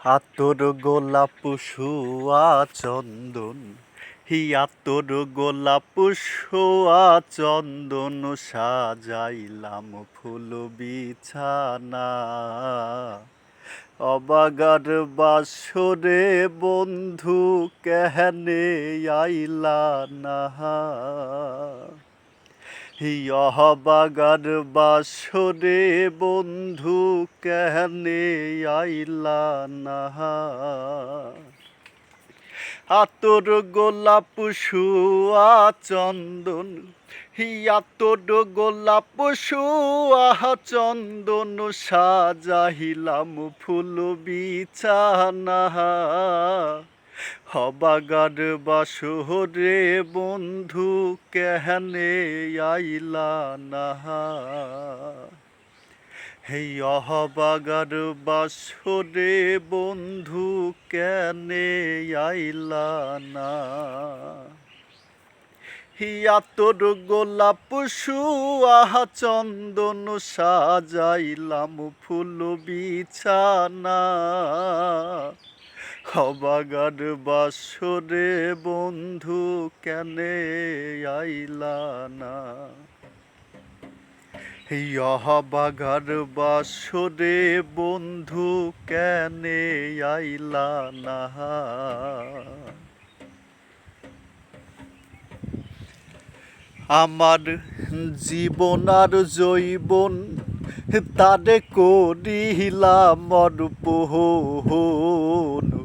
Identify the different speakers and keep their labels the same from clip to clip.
Speaker 1: আতর গোলাপ শুয়া চন্দন, হিয়া তোর গোলাপ শুয়া চন্দন, সাজাইলাম ফুল বিছানা। অবাগার বাসরে বন্ধু কেহনে আইলা না। অবাগার বাসরে বন্ধু কেহনে আইলা না। আতর গোলাপ শুয়া চন্দন, হিয়া তোর গোলাপ শুয়া চন্দন, সাজাইলাম ফুল বিছানা। অবাগার বাসরে বন্ধু কেহনে আইলা না। হেই অবাগার বাসরে বন্ধু কেনে আইলা না। হিয়া তোর গোলাপ শুয়া চন্দন, সাজাইলাম ফুল বিছানা। অবাগার বাসরে বন্ধু কেনে আইলা না। অবাগার বাসরে বন্ধু কেনে আইলা না। আমার জীবন আর জৈবন তারে করিলাম অর্পণ।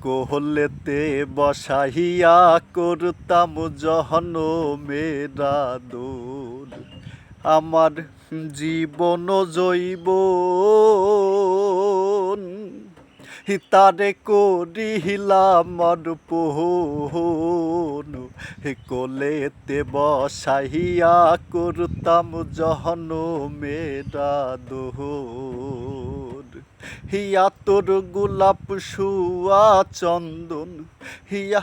Speaker 1: কোহলেতে বসাইয়া করতাম জহনমের আদর। আমার জীবন জৈবন তারে করিলাম অর্পণ। কোলেতে বসাইয়া করতাম জহনমের আদর। হিয়া তোর গোলাপ শুয়া চন্দন, হিয়া